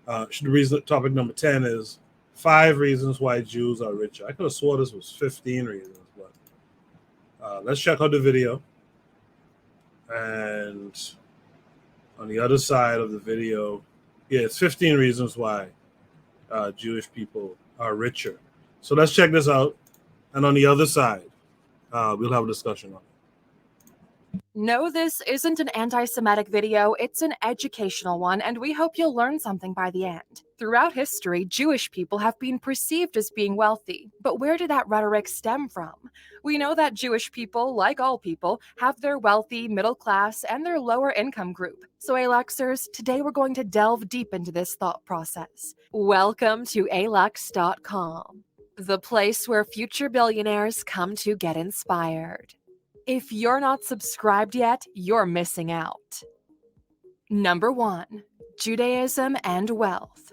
Topic number 10 is 5 reasons why Jews are richer. I could have swore this was 15 reasons, but let's check out the video. And on the other side of the video, yeah, it's 15 reasons why Jewish people are richer. So let's check this out. And on the other side, we'll have a discussion on it. No, this isn't an anti-Semitic video, it's an educational one, and we hope you'll learn something by the end. Throughout history, Jewish people have been perceived as being wealthy, but where did that rhetoric stem from? We know that Jewish people, like all people, have their wealthy, middle class, and their lower income group. So Aluxers, today we're going to delve deep into this thought process. Welcome to alux.com, the place where future billionaires come to get inspired. If you're not subscribed yet, you're missing out. Number 1. Judaism and wealth.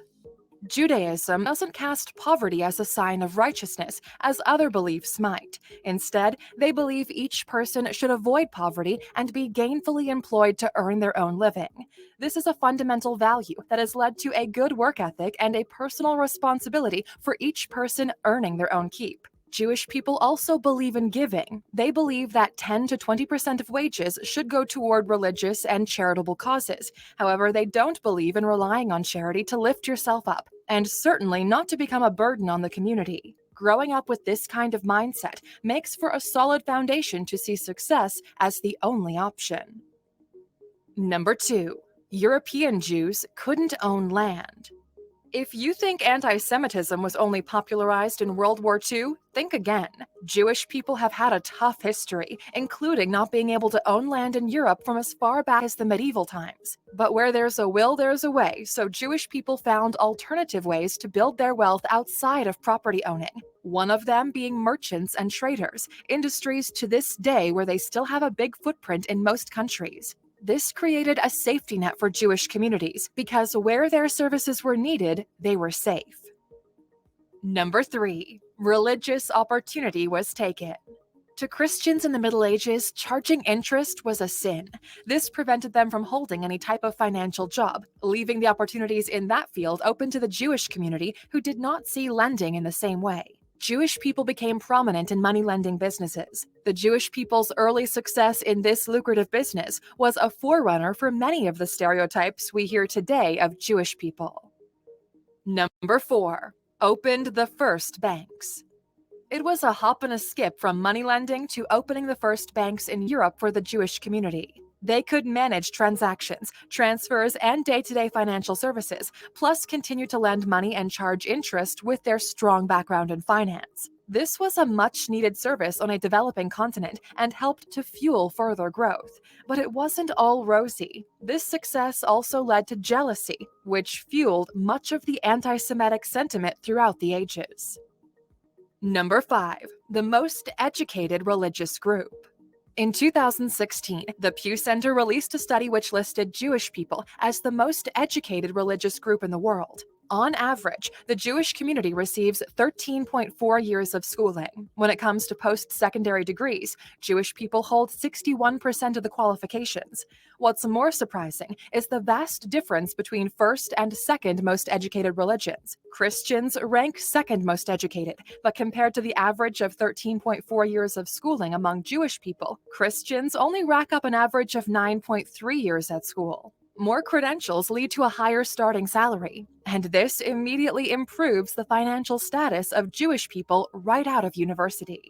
Judaism doesn't cast poverty as a sign of righteousness, as other beliefs might. Instead, they believe each person should avoid poverty and be gainfully employed to earn their own living. This is a fundamental value that has led to a good work ethic and a personal responsibility for each person earning their own keep. Jewish people also believe in giving. They believe that 10 to 20% of wages should go toward religious and charitable causes. However, they don't believe in relying on charity to lift yourself up, and certainly not to become a burden on the community. Growing up with this kind of mindset makes for a solid foundation to see success as the only option. Number 2. European Jews couldn't own land. If you think anti-Semitism was only popularized in World War II, think again. Jewish people have had a tough history, including not being able to own land in Europe from as far back as the medieval times. But where there's a will, there's a way, so Jewish people found alternative ways to build their wealth outside of property owning. One of them being merchants and traders, industries to this day where they still have a big footprint in most countries. This created a safety net for Jewish communities because where their services were needed, they were safe. Number 3. Religious opportunity was taken. To Christians in the Middle Ages, charging interest was a sin. This prevented them from holding any type of financial job, leaving the opportunities in that field open to the Jewish community who did not see lending in the same way. Jewish people became prominent in money-lending businesses. The Jewish people's early success in this lucrative business was a forerunner for many of the stereotypes we hear today of Jewish people. Number 4. Opened the first banks. It was a hop and a skip from money lending to opening the first banks in Europe for the Jewish community. They could manage transactions, transfers, and day-to-day financial services, plus continue to lend money and charge interest with their strong background in finance. This was a much-needed service on a developing continent and helped to fuel further growth. But it wasn't all rosy. This success also led to jealousy, which fueled much of the anti-Semitic sentiment throughout the ages. Number 5. The most educated religious group. In 2016, the Pew Center released a study which listed Jewish people as the most educated religious group in the world. On average, the Jewish community receives 13.4 years of schooling. When it comes to post-secondary degrees, Jewish people hold 61% of the qualifications. What's more surprising is the vast difference between first and second most educated religions. Christians rank second most educated, but compared to the average of 13.4 years of schooling among Jewish people, Christians only rack up an average of 9.3 years at school. More credentials lead to a higher starting salary, and this immediately improves the financial status of Jewish people right out of university.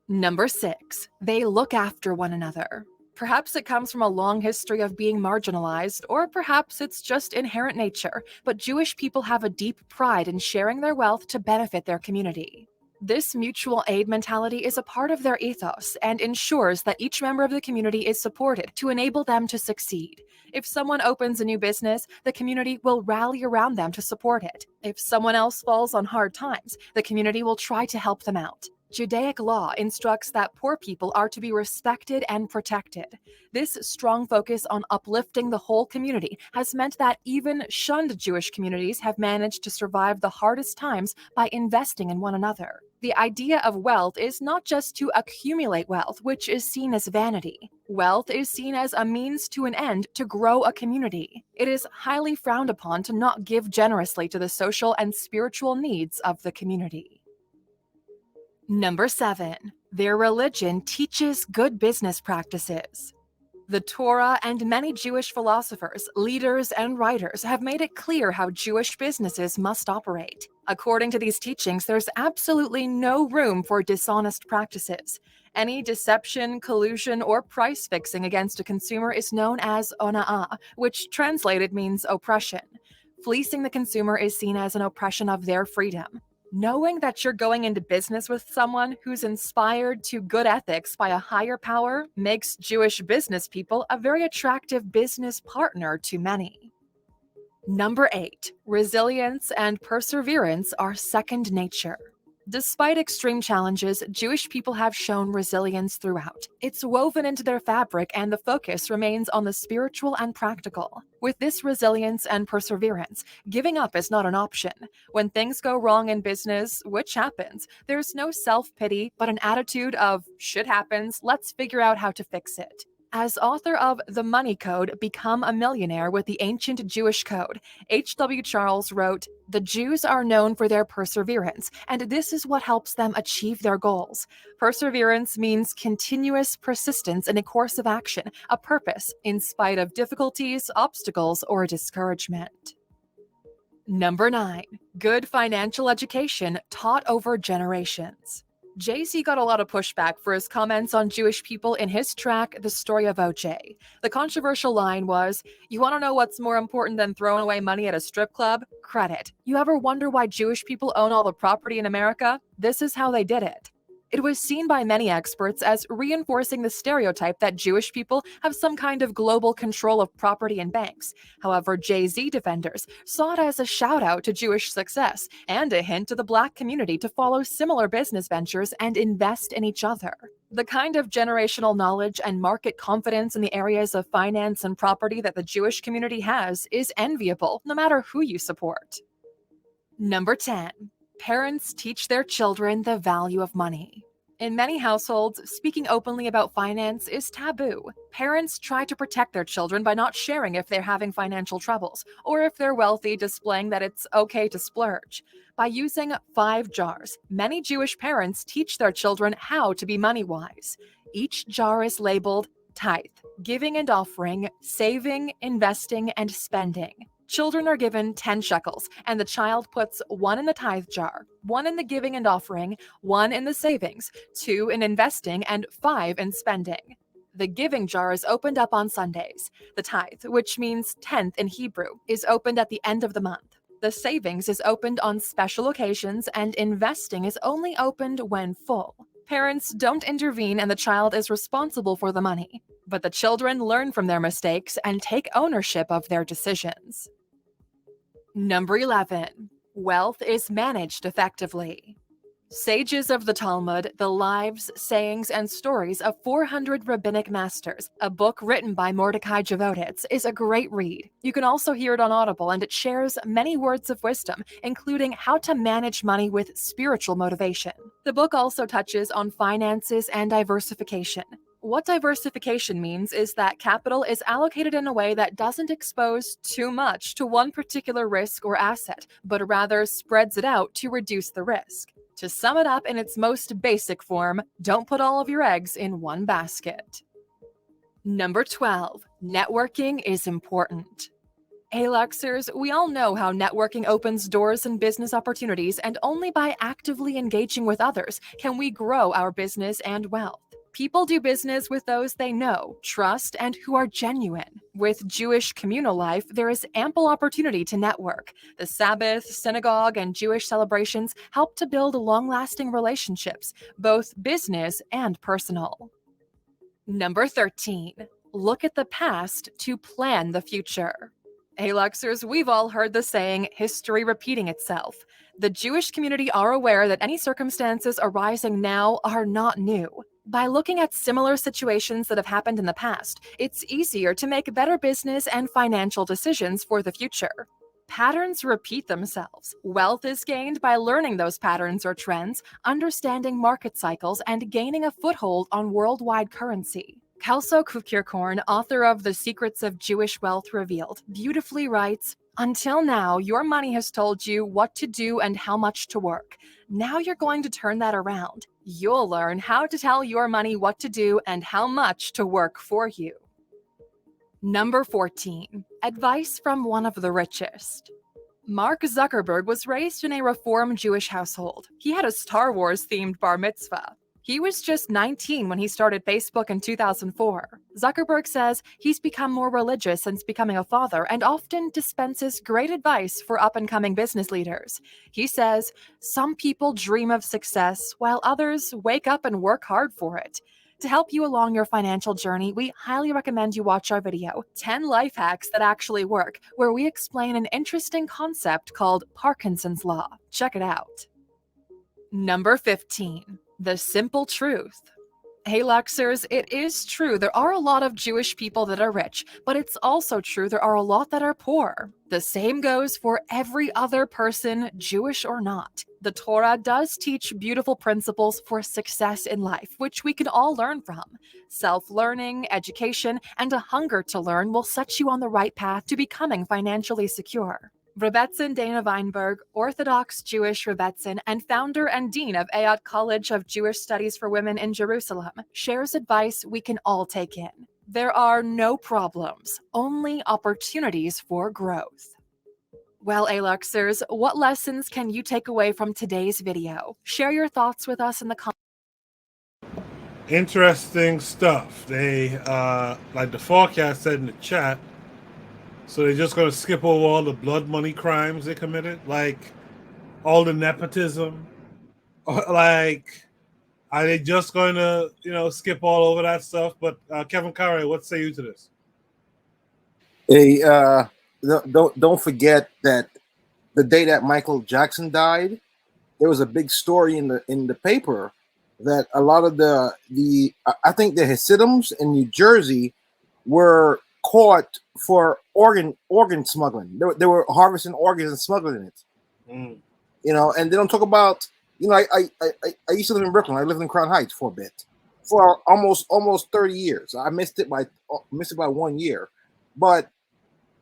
Number 6. They look after one another. Perhaps it comes from a long history of being marginalized, or perhaps it's just inherent nature, but Jewish people have a deep pride in sharing their wealth to benefit their community. This mutual aid mentality is a part of their ethos and ensures that each member of the community is supported to enable them to succeed. If someone opens a new business, the community will rally around them to support it. If someone else falls on hard times, the community will try to help them out. Judaic law instructs that poor people are to be respected and protected. This strong focus on uplifting the whole community has meant that even shunned Jewish communities have managed to survive the hardest times by investing in one another. The idea of wealth is not just to accumulate wealth, which is seen as vanity. Wealth is seen as a means to an end to grow a community. It is highly frowned upon to not give generously to the social and spiritual needs of the community. Number 7. Their religion teaches good business practices. The Torah and many Jewish philosophers, leaders, and writers have made it clear how Jewish businesses must operate. According to these teachings, there's absolutely no room for dishonest practices. Any deception, collusion, or price fixing against a consumer is known as ona'ah, which translated means oppression. Fleecing the consumer is seen as an oppression of their freedom. Knowing that you're going into business with someone who's inspired to good ethics by a higher power makes Jewish business people a very attractive business partner to many. Number 8. Resilience and perseverance are second nature. Despite extreme challenges, Jewish people have shown resilience throughout. It's woven into their fabric, and the focus remains on the spiritual and practical. With this resilience and perseverance, giving up is not an option. When things go wrong in business, which happens, there's no self-pity, but an attitude of, shit happens, let's figure out how to fix it. As author of The Money Code, Become a Millionaire with the Ancient Jewish Code, H.W. Charles wrote, "The Jews are known for their perseverance, and this is what helps them achieve their goals. Perseverance means continuous persistence in a course of action, a purpose, in spite of difficulties, obstacles, or discouragement." Number 9. Good financial education taught over generations. Jay-Z got a lot of pushback for his comments on Jewish people in his track, The Story of O.J. The controversial line was, "You want to know what's more important than throwing away money at a strip club? Credit. You ever wonder why Jewish people own all the property in America? This is how they did it." It was seen by many experts as reinforcing the stereotype that Jewish people have some kind of global control of property and banks. However, Jay-Z defenders saw it as a shout-out to Jewish success and a hint to the Black community to follow similar business ventures and invest in each other. The kind of generational knowledge and market confidence in the areas of finance and property that the Jewish community has is enviable, no matter who you support. Number 10. Parents teach their children the value of money. In many households, speaking openly about finance is taboo. Parents try to protect their children by not sharing if they're having financial troubles, or if they're wealthy, displaying that it's okay to splurge. By using 5 jars, many Jewish parents teach their children how to be money-wise. Each jar is labeled tithe, giving and offering, saving, investing, and spending. Children are given 10 shekels, and the child puts 1 in the tithe jar, 1 in the giving and offering, 1 in the savings, 2 in investing, and 5 in spending. The giving jar is opened up on Sundays. The tithe, which means tenth in Hebrew, is opened at the end of the month. The savings is opened on special occasions, and investing is only opened when full. Parents don't intervene, and the child is responsible for the money. But the children learn from their mistakes and take ownership of their decisions. Number 11. Wealth is managed effectively. Sages of the Talmud, the lives, sayings, and stories of 400 rabbinic masters, a book written by Mordecai Javoditz, is a great read. You can also hear it on Audible, and it shares many words of wisdom, including how to manage money with spiritual motivation. The book also touches on finances and diversification. What diversification means is that capital is allocated in a way that doesn't expose too much to one particular risk or asset, but rather spreads it out to reduce the risk. To sum it up in its most basic form, don't put all of your eggs in one basket. Number 12. Networking is important. Hey Luxers, we all know how networking opens doors and business opportunities, and only by actively engaging with others can we grow our business and wealth. People do business with those they know, trust, and who are genuine. With Jewish communal life, there is ample opportunity to network. The Sabbath, synagogue, and Jewish celebrations help to build long-lasting relationships, both business and personal. Number 13. Look at the past to plan the future. Hey, Luxers, we've all heard the saying, history repeating itself. The Jewish community are aware that any circumstances arising now are not new. By looking at similar situations that have happened in the past, it's easier to make better business and financial decisions for the future. Patterns repeat themselves. Wealth is gained by learning those patterns or trends, understanding market cycles, and gaining a foothold on worldwide currency. Kelso Kukirkorn, author of The Secrets of Jewish Wealth Revealed, beautifully writes, "Until now, your money has told you what to do and how much to work. Now you're going to turn that around. You'll learn how to tell your money what to do and how much to work for you." Number 14. Advice from one of the richest. Mark Zuckerberg was raised in a Reform Jewish household. He had a Star Wars-themed bar mitzvah. He was just 19 when he started Facebook in 2004. Zuckerberg says he's become more religious since becoming a father and often dispenses great advice for up-and-coming business leaders. He says, "Some people dream of success, while others wake up and work hard for it." To help you along your financial journey, we highly recommend you watch our video, 10 Life Hacks That Actually Work, where we explain an interesting concept called Parkinson's Law. Check it out. Number 15. The simple truth. Hey, Luxers, it is true there are a lot of Jewish people that are rich, but it's also true there are a lot that are poor. The same goes for every other person, Jewish or not. The Torah does teach beautiful principles for success in life, which we can all learn from. Self-learning, education, and a hunger to learn will set you on the right path to becoming financially secure. Rebbetzin Dana Weinberg, Orthodox Jewish Rebbetzin and founder and dean of Ayat College of Jewish Studies for Women in Jerusalem, shares advice we can all take in. There are no problems, only opportunities for growth. Well, Aluxers, what lessons can you take away from today's video? Share your thoughts with us in the comments. Interesting stuff. They, like the forecast said in the chat, so they're just going to skip over all the blood money crimes they committed, like all the nepotism. Like, are they just going to, skip all over that stuff? But Kevin Carey, what say you to this? Hey, don't forget that the day that Michael Jackson died, there was a big story in the paper that a lot of the I think the Hasidims in New Jersey were caught for organ smuggling. They were harvesting organs and smuggling it. And they don't talk about, I used to live in Brooklyn. I lived in Crown Heights for a bit, for almost 30 years. I missed it by 1 year, but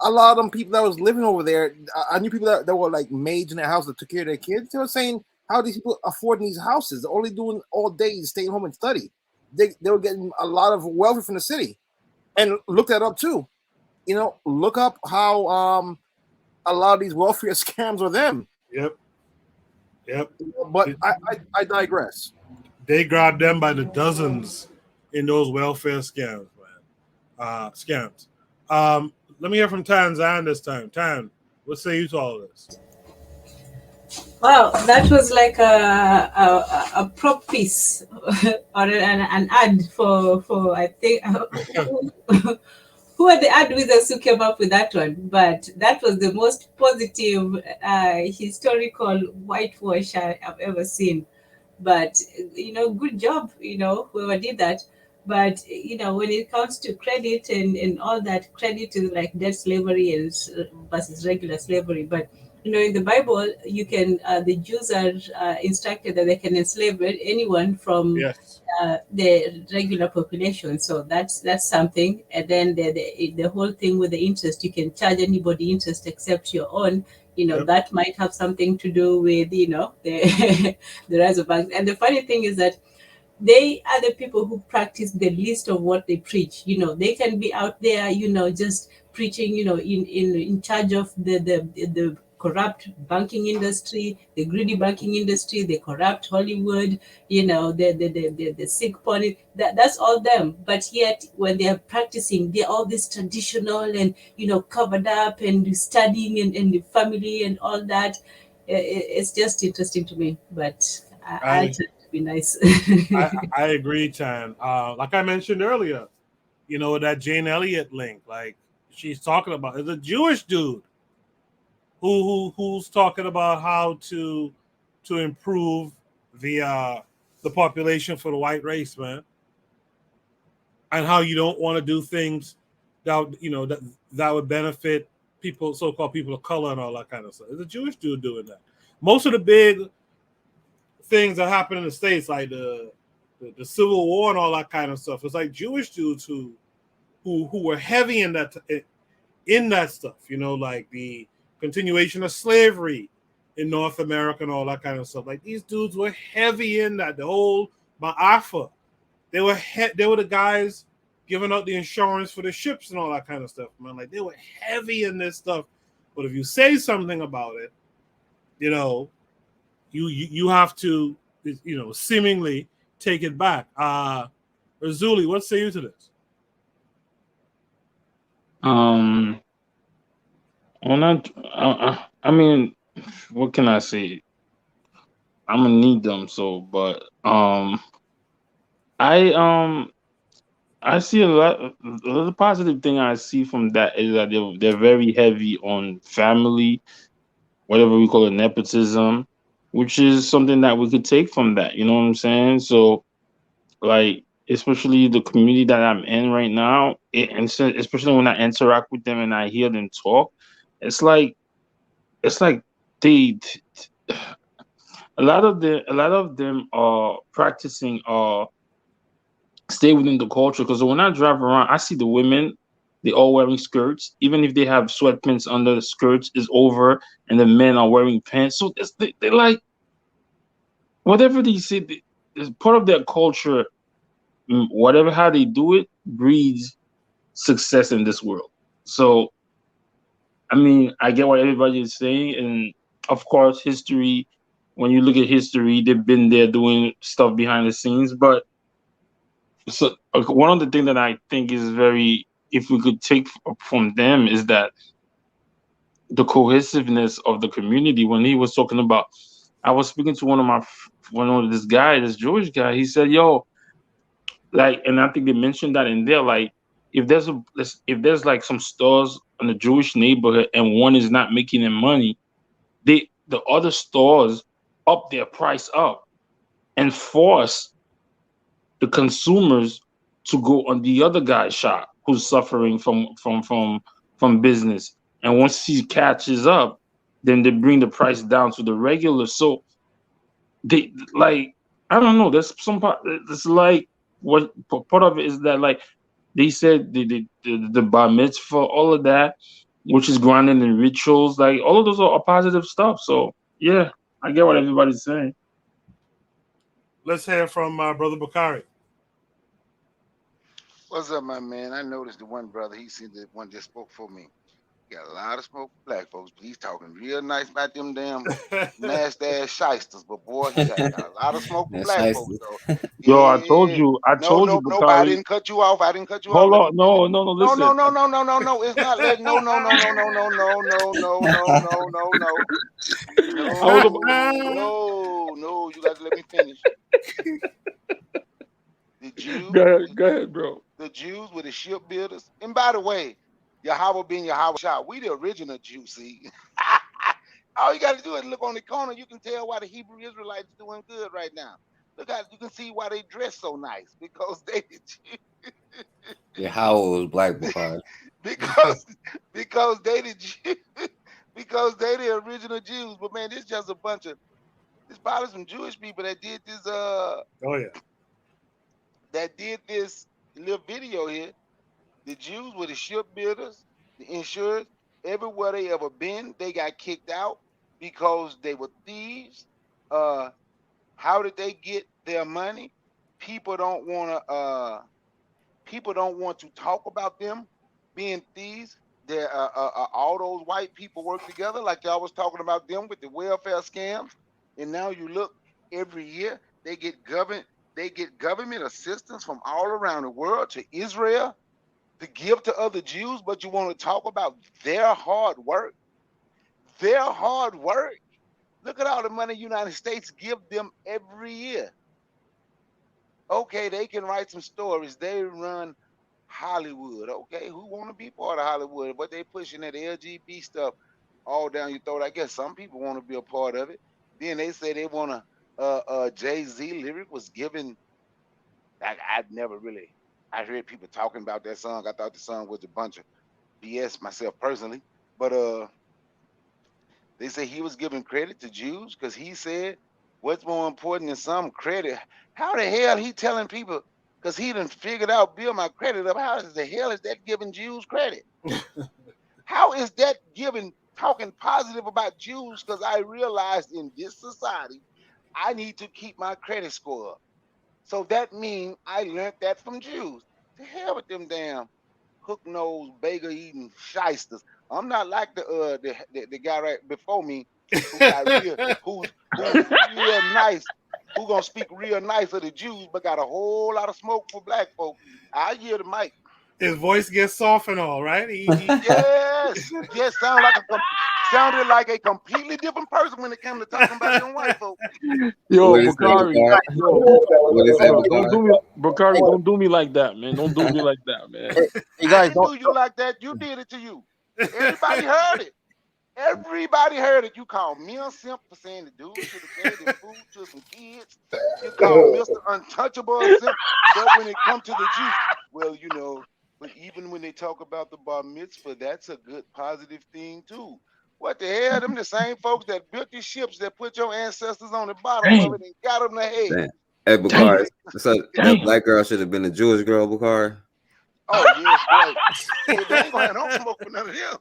a lot of them people that was living over there, I knew people that were like maids in their house that took care of their kids. They were saying, how these people affording these houses? They're only doing all day is staying home and study. They were getting a lot of wealth from the city. And look that up too. Look up how a lot of these welfare scams are them. Yep. But I digress. They grabbed them by the dozens in those welfare scams, man. Scams. Let me hear from Tanzan this time. Tan, what say you to all of this? Wow, that was like a prop piece or an ad for I think who are the ad wizards who came up with that one? But that was the most positive historical whitewash I've ever seen. But good job, whoever did that. But when it comes to credit and all that, credit is like debt slavery versus regular slavery. But in the Bible, you can the Jews are instructed that they can enslave anyone from the regular population. So that's something. And then the whole thing with the interest, you can charge anybody interest except your own. That might have something to do with the the rise of banks. And the funny thing is that they are the people who practice the least of what they preach. They can be out there, just preaching, in charge of the corrupt banking industry, the greedy banking industry, the corrupt Hollywood, the sick pony. That's all them. But yet, when they are practicing, they're all this traditional and covered up and studying and the family and all that. It's just interesting to me. But I try to be nice. I agree, Tan. Like I mentioned earlier, that Jane Elliott link, like she's talking about is a Jewish dude who's talking about how to improve the population for the white race, man, and how you don't want to do things that would benefit people, so-called people of color, and all that kind of stuff. There's a Jewish dude doing that. Most of the big things that happen in the States, like the Civil War and all that kind of stuff, it's like Jewish dudes who were heavy in that stuff. Like the continuation of slavery in North America and all that kind of stuff. Like these dudes were heavy in that. The whole Ma'afa, they were the guys giving out the insurance for the ships and all that kind of stuff, man. Like they were heavy in this stuff. But if you say something about it, you have to, seemingly take it back. Razuli, what say you to this? I mean, what can I say? I'm gonna need them. So, but I I see a lot. The positive thing I see from that is that they're very heavy on family, whatever we call it, nepotism, which is something that we could take from that. You know what I'm saying? So, like, especially the community that I'm in right now, especially when I interact with them and I hear them talk, it's like it's like they a lot of them are practicing stay within the culture, because when I drive around, I see the women, they all wearing skirts, even if they have sweatpants under the skirts is over, and the men are wearing pants. So they like whatever they say, it's part of their culture. Whatever how they do it breeds success in this world. So I mean, I get what everybody is saying, and of course, history. When you look at history, they've been there doing stuff behind the scenes. But so one of the things that I think is very, if we could take from them, is that the cohesiveness of the community. When he was talking about, I was speaking to one of this guy, this Jewish guy. He said, "Yo, like," and I think they mentioned that in there, like, if there's like some stores in the Jewish neighborhood and one is not making them money, the other stores up their price up and force the consumers to go on the other guy's shop who's suffering from business. And once he catches up, then they bring the price down to the regular. So they, like, I don't know. There's some part. It's like, what part of it is that, like they said, the bar mitzvah, all of that, which is grounded in rituals, like all of those are positive stuff. So yeah, I get what everybody's saying. Let's hear from Brother Bakari. What's up, my man? I noticed the one brother, he seen the one that spoke for me. Got a lot of smoke for black folks, but he's talking real nice about them damn nasty ass shysters. But boy, he got a lot of smoke for black folks, though. Yo, Yeah. I told you, No, I Bakari. didn't cut you off. I didn't cut you off. Hold Let me on, finish. no, No, listen. no. It's not letting. No. No. You got to let me finish. The Jews. Go ahead, bro. The Jews were the shipbuilders. And by the way, Yahweh being Yahweh Shah, we the original Jews, see. All you got to do is look on the corner. You can tell why the Hebrew Israelites doing good right now. Look at, you can see why they dress so nice, because they the Jews. Yeah, how was black before? because they the Jews, because they the original Jews. But man, this just a bunch of, this probably some Jewish people that did this Oh yeah. that did this little video here. The Jews were the shipbuilders, the insurers. Everywhere they ever been, they got kicked out because they were thieves. How did they get their money? People don't want to talk about them being thieves. They're, all those white people work together, like y'all was talking about them with the welfare scams. And now you look, every year they get government assistance from all around the world to Israel to give to other Jews, but you want to talk about their hard work? Their hard work. Look at all the money the United States give them every year. Okay, they can write some stories. They run Hollywood. Okay, who want to be part of Hollywood? But they pushing that LGBT stuff all down your throat. I guess some people want to be a part of it. Then they say they want to. Jay-Z lyric was given. I've never really. I heard people talking about that song. I thought the song was a bunch of BS myself personally, but they say he was giving credit to Jews because he said, "What's more important than some credit?" How the hell he telling people? Because he done figured out build my credit up. How the hell is that giving Jews credit? How is that giving talking positive about Jews? Because I realized in this society, I need to keep my credit score up. So that means I learned that from Jews. To hell with them damn hook nose bagel eating shysters. I'm not like the guy right before me who got real who's real nice, who gonna speak real nice of the Jews, but got a whole lot of smoke for black folk. I hear the mic. His voice gets soft and all, right? Yes, yes, sounded like a completely different person when it came to talking about them white folk. Yo, What is that, Bakari. Bakari? Yo, What is that, hold on. Don't Bakari? do me, Bakari. Don't do me like that, man. Don't do me like that, man. Hey I guys, didn't do you like that. You did it to you. Everybody heard it. Everybody heard it. You called me a simp for saying the dude should have gave the food to some kids. You called Mr. Untouchable a simp. But when it comes to the Jews, well, but even when they talk about the bar mitzvah, that's a good positive thing too. What the hell? Them the same folks that built the ships that put your ancestors on the bottom of Damn, it and got them the head. Damn. Hey, damn, Bakari. So that damn. black girl should have been a Jewish girl, Bakari. Oh yes, boy. Yeah, they ain't gonna have no smoke for none of them.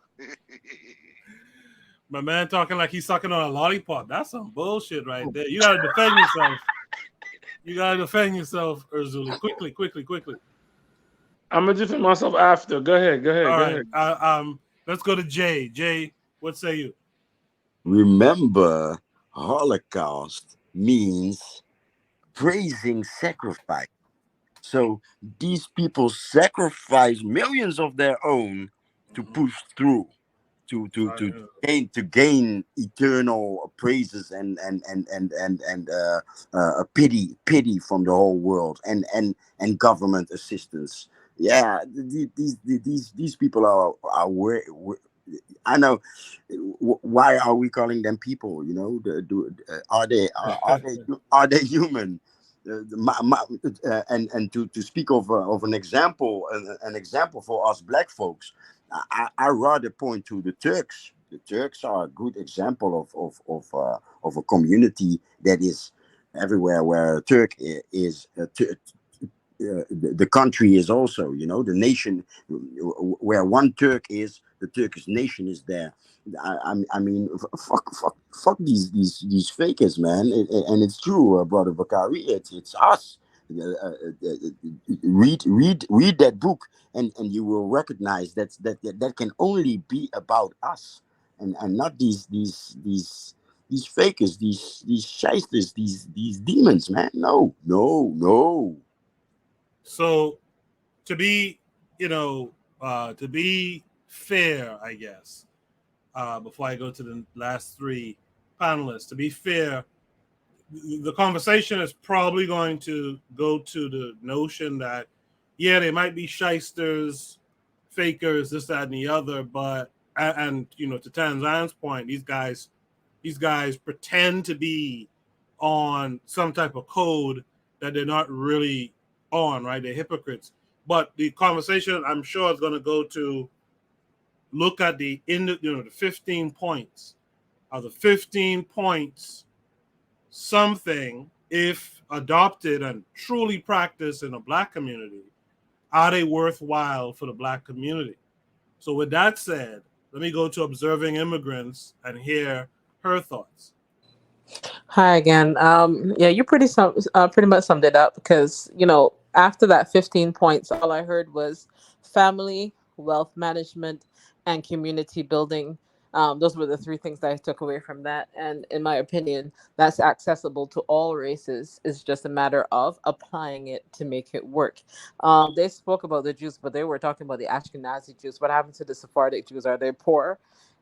My man talking like he's sucking on a lollipop. That's some bullshit right there. You gotta defend yourself. You gotta defend yourself, Urzuli. Quickly. I'm gonna defend myself after. Go ahead. All Go right. ahead. Let's go to Jay. Jay, what say you? Remember, Holocaust means praising sacrifice. So these people sacrifice millions of their own to push through, to gain eternal praises and pity from the whole world and government assistance. Yeah, these people are I know. Why are we calling them people? Are they human? And to speak of an example, an example for us black folks, I rather point to the Turks. The Turks are a good example of a community that is everywhere where a Turk is. The country is also, the nation where one Turk is, the Turkish nation is there. I mean, fuck these fakers, man. And it's true, brother Bakari. It's us. Read that book, and you will recognize that can only be about us, and not these fakers, these shysters, these demons, man. No. So to be, to be fair, I guess, before I go to the last three panelists, to be fair, the conversation is probably going to go to the notion that, yeah, they might be shysters, fakers, this, that, and the other, but and to Tanzan's point, these guys pretend to be on some type of code that they're not really on, right? They're hypocrites. But the conversation, I'm sure, is going to go to look at the 15 points. Are the 15 points something, if adopted and truly practiced in a black community, are they worthwhile for the black community? So with that said, let me go to observing immigrants and hear her thoughts. Hi again. Yeah, you pretty much summed it up because after that 15 points, all I heard was family, wealth management, and community building. Those were the three things that I took away from that, and in my opinion, that's accessible to all races. It's just a matter of applying it to make it work. They spoke about the Jews, but they were talking about the Ashkenazi Jews. What happened to the Sephardic Jews? Are they poor?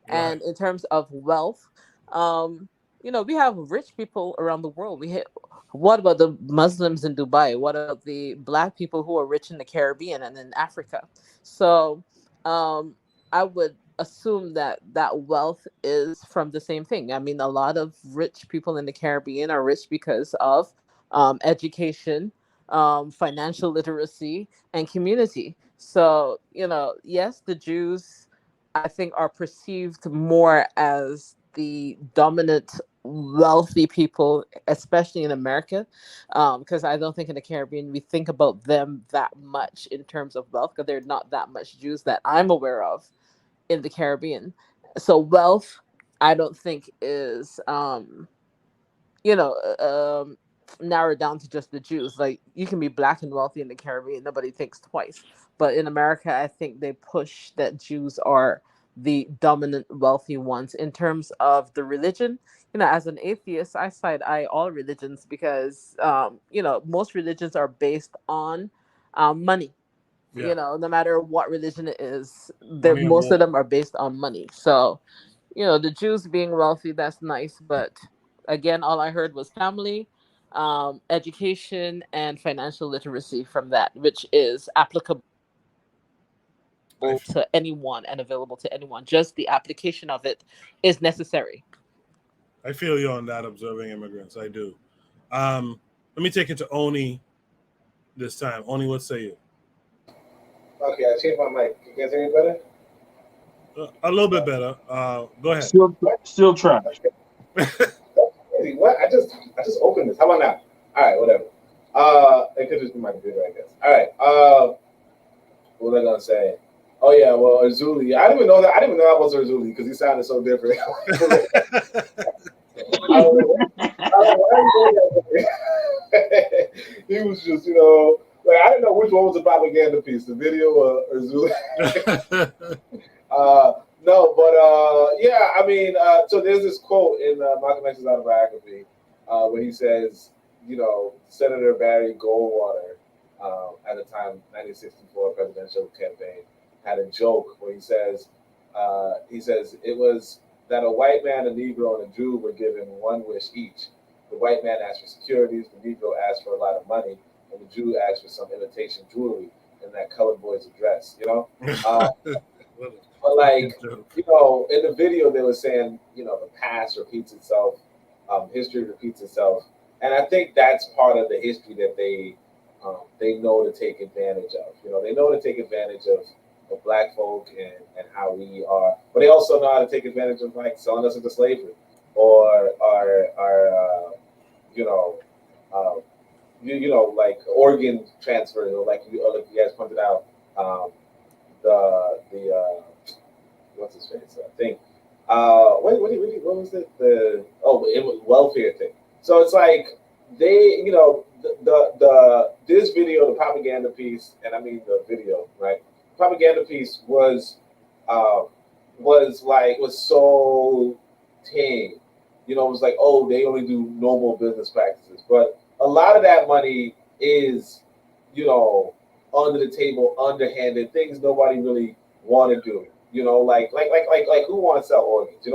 Right. And in terms of wealth, we have rich people around the world. What about the Muslims in Dubai? What about the black people who are rich in the Caribbean and in Africa? So um, I would assume that that wealth is from the same thing. I mean, a lot of rich people in the Caribbean are rich because of education, financial literacy, and community. So, yes, the Jews, I think, are perceived more as the dominant wealthy people, especially in America, because I don't think in the Caribbean we think about them that much in terms of wealth, because there are not that much Jews that I'm aware of in the Caribbean. So wealth, I don't think is you know, narrowed down to just the Jews. Like, you can be black and wealthy in the Caribbean, nobody thinks twice. But in America, I think they push that Jews are the dominant wealthy ones. In terms of the religion, as an atheist, I side eye all religions because, most religions are based on money. Yeah, No matter what religion it is, money and most war. of them are based on money. So, the Jews being wealthy, that's nice. But again, all I heard was family, education, and financial literacy from that, which is applicable I, f- to anyone and available to anyone. Just the application of it is necessary. I feel you on that. Observing immigrants, I do. Let me take it to Oni this time. Oni, what say you? Okay, I changed my mic. You guys hear me better? A little bit better. Go ahead. Still trash. That's crazy. What? I just opened this. How about now? All right, whatever. It could just be my computer, I guess. All right. What was I gonna say? Oh yeah, well, Azuli. I didn't even know that. I didn't even know I was Azuli because he sounded so different. I was like, he was just, like I didn't know which one was a propaganda piece, the video or Azuli. No, but yeah, I mean, so there's this quote in Malcolm X's autobiography where he says, Senator Barry Goldwater, at the time, 1964 presidential campaign, had a joke where he says it was that a white man, a Negro, and a Jew were given one wish each. The white man asked for securities, the Negro asked for a lot of money, and the Jew asked for some imitation jewelry in that colored boy's address. But like, in the video they were saying, the past repeats itself, history repeats itself, and I think that's part of the history that they know to take advantage of. They know to take advantage of black folk and how we are, but they also know how to take advantage of like selling us into slavery or you know, uh, like organ transfer, or like you guys pointed out, the what's his face? I think. What was it? It was welfare thing. So it's like they, this video, the propaganda piece, and I mean the video, right? Propaganda piece uh, was so tame. It was like, oh, they only do normal business practices, but a lot of that money is, under the table, underhanded things nobody really want to do. Like who want to sell organs?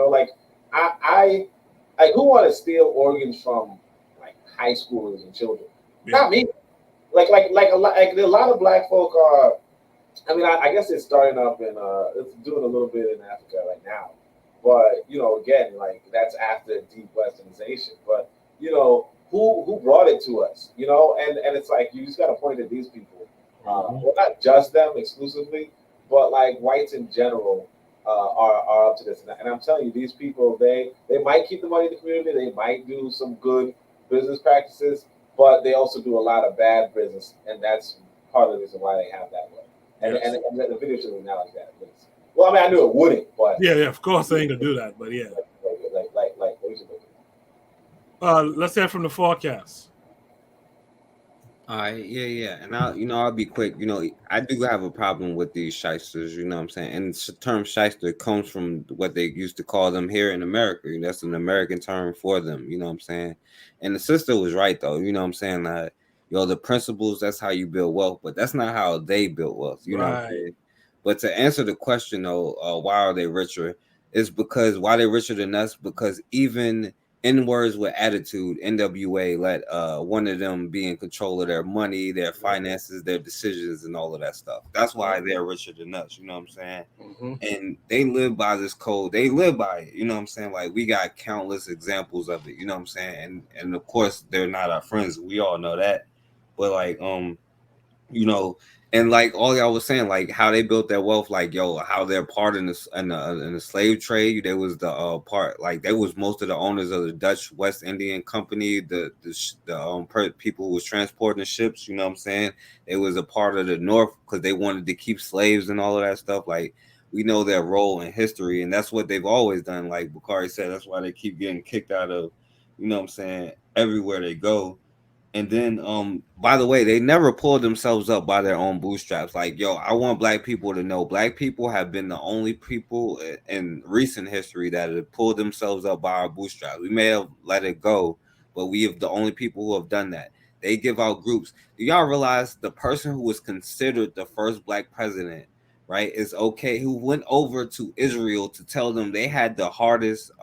I like who want to steal organs from like high schoolers and children? Yeah. Not me. Like a lot of black folk are. I mean, I guess it's starting up it's doing a little bit in Africa right now, but again, like that's after deep westernization. But who brought it to us? And it's like you just got to point at these people. Well, not just them exclusively, but like whites in general are up to this. And I'm telling you, these people they might keep the money in the community, they might do some good business practices, but they also do a lot of bad business, and that's part of the reason why they have that way. And, Yes. and the video should acknowledge that. Well, I mean, I knew it wouldn't, but Yeah, of course they ain't gonna do that, but yeah. like we should do it. Let's hear from the forecast. All right, yeah, and I'll be quick. I do have a problem with these shysters. You know what I'm saying? And the term shyster comes from what they used to call them here in America. That's an American term for them. You know what I'm saying? And the sister was right though. You know what I'm saying? The principles. That's how you build wealth, but that's not how they built wealth. You know what I'm saying? But to answer the question though, why are they richer? Is because why they're richer than us? Because even N words with attitude. NWA let one of them be in control of their money, their finances, their decisions, and all of that stuff. That's why they're richer than us. You know what I'm saying? Mm-hmm. And they live by this code. They live by it. You know what I'm saying? Like, we got countless examples of it. You know what I'm saying? And of course, they're not our friends. We all know that. But like, you know, and like all y'all was saying, like how they built their wealth, like yo, how they're part in the slave trade. There was the part, like they was most of the owners of the Dutch West Indian Company, the people who was transporting the ships. You know what I'm saying? It was a part of the North because they wanted to keep slaves and all of that stuff. Like, we know their role in history, and that's what they've always done. Like Bakari said, that's why they keep getting kicked out of, you know what I'm saying, everywhere they go. And then, by the way, they never pulled themselves up by their own bootstraps. Like, yo, I want black people to know black people have been the only people in recent history that have pulled themselves up by our bootstraps. We may have let it go, but we have the only people who have done that. They give out groups. Do y'all realize the person who was considered the first black president, right, is okay, who went over to Israel to tell them they had the hardest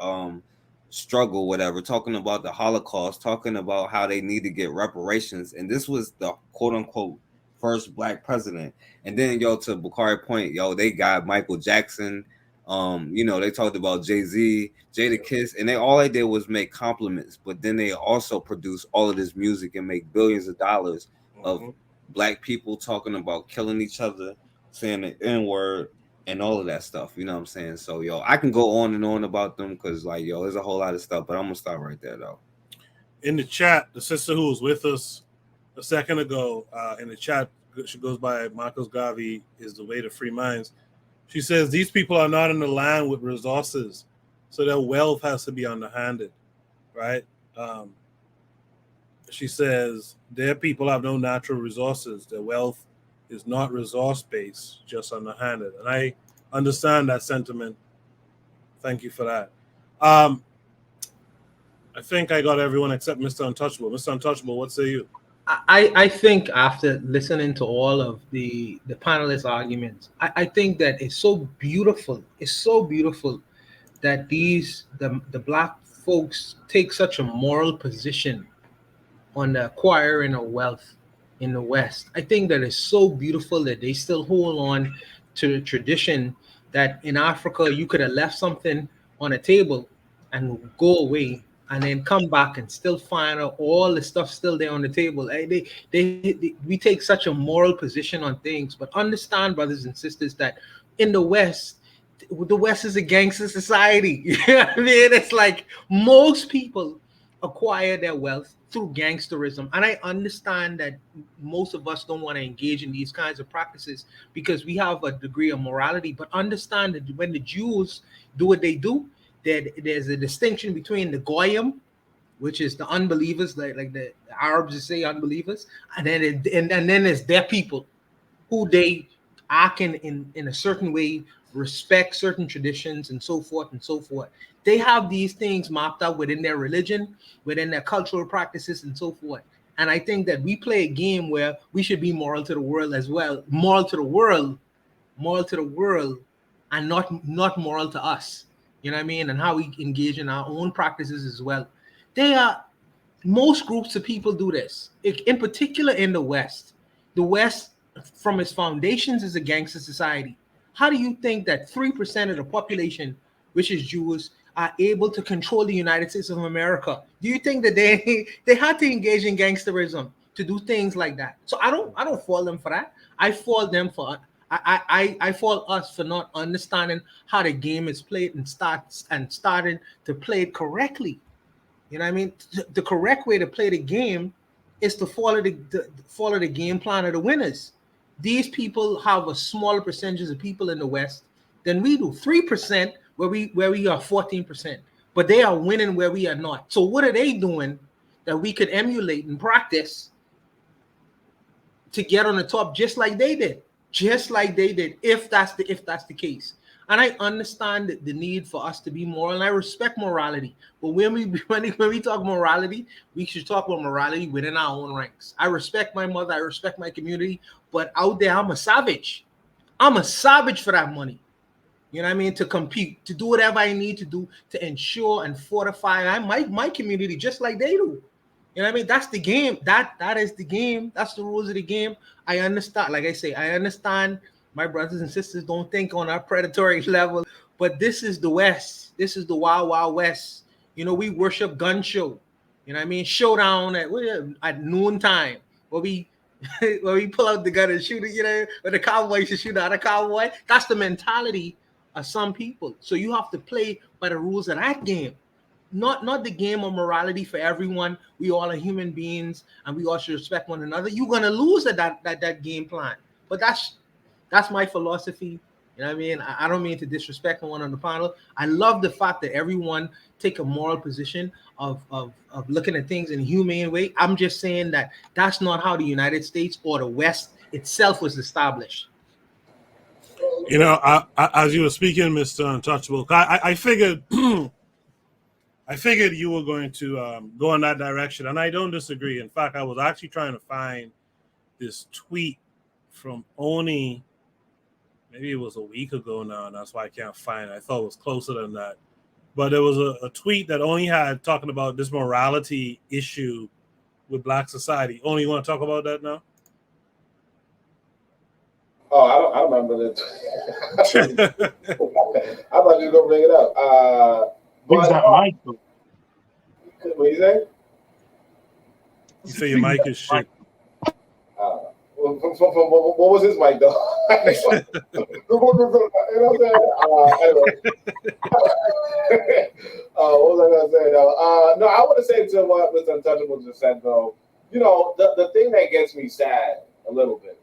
struggle, whatever, talking about the Holocaust, talking about how they need to get reparations, and this was the quote unquote first black president. And then, yo, to Bakari point, yo, they got Michael Jackson, you know, they talked about Jay-Z, Jadakiss, and all they did was make compliments, but then they also produce all of this music and make billions of dollars of black people talking about killing each other, saying the N-word, and all of that stuff, you know what I'm saying? So, yo, I can go on and on about them because, like, yo, there's a whole lot of stuff, but I'm gonna stop right there, though. In the chat, the sister who was with us a second ago, in the chat, she goes by Marcos Gavi, is the way to free minds. She says these people are not in the land with resources, so their wealth has to be underhanded, right? She says their people have no natural resources. Their wealth is not resource-based, just underhanded. And I understand that sentiment. Thank you for that. I think I got everyone except Mr. Untouchable. Mr. Untouchable, what say you? I think after listening to all of the panelists' arguments, I think that it's so beautiful. It's so beautiful that the black folks take such a moral position on the acquiring of wealth in the West. I think that it's so beautiful that they still hold on to the tradition that in Africa you could have left something on a table and go away and then come back and still find out all the stuff still there on the table. We take such a moral position on things, but understand, brothers and sisters, that in the West is a gangster society. You know what I mean? It's like most people acquire their wealth through gangsterism. And I understand that most of us don't want to engage in these kinds of practices because we have a degree of morality, but understand that when the Jews do what they do, there's a distinction between the Goyim, which is the unbelievers, like the Arabs say unbelievers, and then there's their people who they act in a certain way, respect certain traditions and so forth and so forth. They have these things mapped out within their religion, within their cultural practices and so forth. And I think that we play a game where we should be moral to the world as well, moral to the world, and not moral to us. You know what I mean? And how we engage in our own practices as well. Most groups of people do this, in particular in the West. The West, from its foundations, is a gangster society. How do you think that 3% of the population, which is Jews, are able to control the United States of America? Do you think that they had to engage in gangsterism to do things like that? So I don't fault them for that. I fault them for I fault us for not understanding how the game is played and starting to play it correctly. You know what I mean? The correct way to play the game is to follow the game plan of the winners. These people have a smaller percentage of people in the West than we do. 3% where we are 14%, but they are winning where we are not. So what are they doing that we could emulate and practice to get on the top, just like they did? If that's the case. And I understand the need for us to be moral, and I respect morality. But when we talk morality, we should talk about morality within our own ranks. I respect my mother, I respect my community, but out there, I'm a savage. I'm a savage for that money. You know what I mean? To compete, to do whatever I need to do to ensure and fortify my community just like they do. You know what I mean? That's the game. That is the game. That's the rules of the game. I understand. Like I say, I understand my brothers and sisters don't think on our predatory level, but this is the West. This is the Wild Wild West. You know, we worship gun show. You know what I mean? Showdown at noontime where we where we pull out the gun and shoot it, you know, where the cowboy should shoot out a cowboy. That's the mentality of some people. So you have to play by the rules of that game. Not the game of morality for everyone. We all are human beings and we all should respect one another. You're gonna lose at that game plan. But that's my philosophy. You know what I mean? I don't mean to disrespect one on the panel. I love the fact that everyone take a moral position of looking at things in a humane way. I'm just saying that that's not how the United States or the West itself was established. You know, as you were speaking, Mr. Untouchable, I figured I figured you were going to go in that direction, and I don't disagree. In fact, I was actually trying to find this tweet from Oni. Maybe it was a week ago now, and that's why I can't find it. I thought it was closer than that. But there was a tweet that Oni had talking about this morality issue with Black society. Oni, you want to talk about that now? Oh, I don't remember that. I thought you were gonna bring it up. Fix But that mic. Though. what you say? You say your mic is shit. What was his mic though? You know what I'm saying? Anyway. What was I gonna say though? No, I want to say to what Mr. Untouchable just said though. You know, the thing that gets me sad a little bit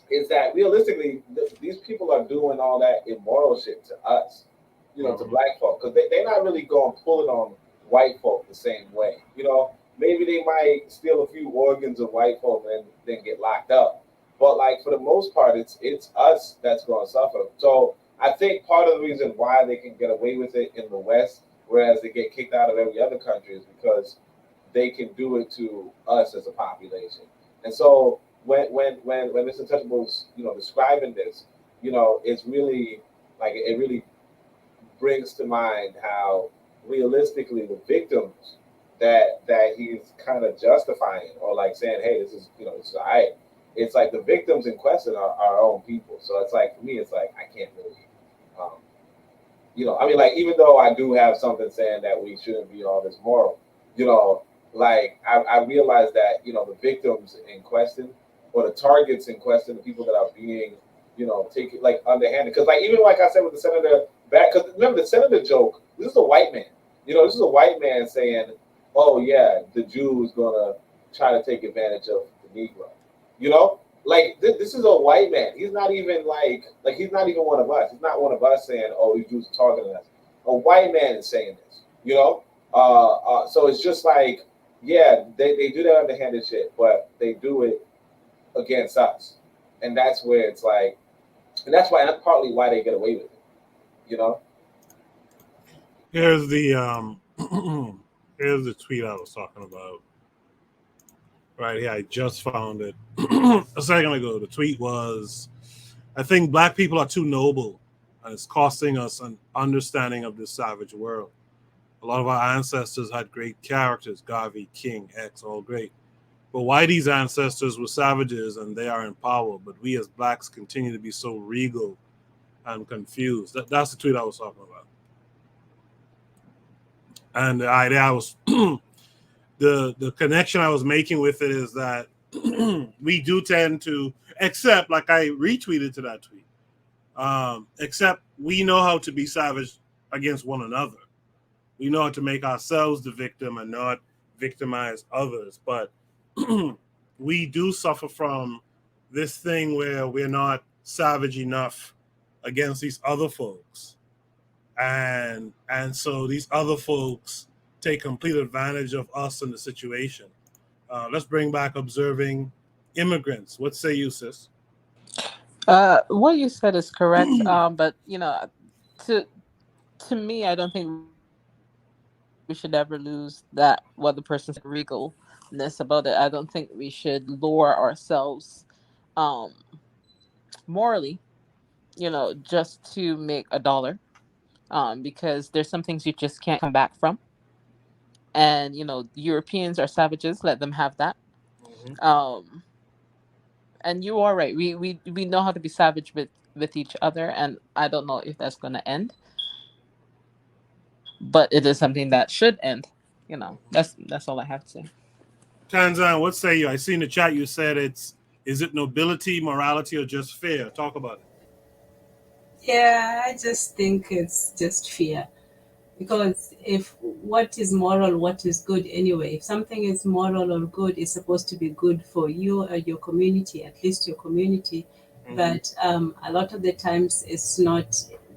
is that realistically, these people are doing all that immoral shit to us, you know, to black folk, because they're not really going pulling on white folk the same way. You know, maybe they might steal a few organs of white folk and then get locked up, but like for the most part, it's us that's going to suffer. So I think part of the reason why they can get away with it in the West, whereas they get kicked out of every other country, is because they can do it to us as a population. And so when Mr. Untouchable's, you know, describing this, you know, it's really like it really brings to mind how realistically the victims that he's kind of justifying or like saying, hey, this is, you know, this is all right. It's like the victims in question are our own people. So it's like for me, it's like I can't really, um, you know, I mean, like even though I do have something saying that we shouldn't be all this moral, you know, like I realize that, you know, the victims in question or the targets in question, the people that are being, you know, taken like underhanded. Because like even like I said with the senator back, because remember the senator joke. This is a white man. You know, this is a white man saying, "Oh yeah, the Jew is gonna try to take advantage of the Negro." You know, like this is a white man. He's not even like he's not even one of us. He's not one of us saying, "Oh, these Jews are targeting us." A white man is saying this. You know, so it's just like, yeah, they do that underhanded shit, but they do it against us, and that's where it's like, and that's partly why they get away with it, you know. Here's the here's the tweet I was talking about. Right here, I just found it a second ago. The tweet was, I think black people are too noble and it's costing us an understanding of this savage world. A lot of our ancestors had great characters, Garvey, King, X, all great. But why these ancestors were savages and they are in power, but we as blacks continue to be so regal and confused. That's the tweet I was talking about. And the idea I was the connection I was making with it is that we do tend to accept, like I retweeted to that tweet, except we know how to be savage against one another. We know how to make ourselves the victim and not victimize others. But we do suffer from this thing where we're not savage enough against these other folks. And so these other folks take complete advantage of us in the situation. Let's bring back observing immigrants. What say you, sis? What you said is correct. But you know, to to me, I don't think we should ever lose that what the person said regalness about it. I don't think we should lower ourselves um morally just to make a dollar. Because there's some things you just can't come back from. And Europeans are savages. Let them have that. Mhm. Um, and you are right. We know how to be savage with each other, and I don't know if that's going to end, but it is something that should end. That's all I have to say. Tanzan, what say you? I see in the chat you said is it nobility, morality, or just fair? Talk about it. Yeah, I just think it's just fear. Because if what is moral, what is good anyway? If something is moral or good, it's supposed to be good for you or your community, at least your community. But a lot of the times, it's not.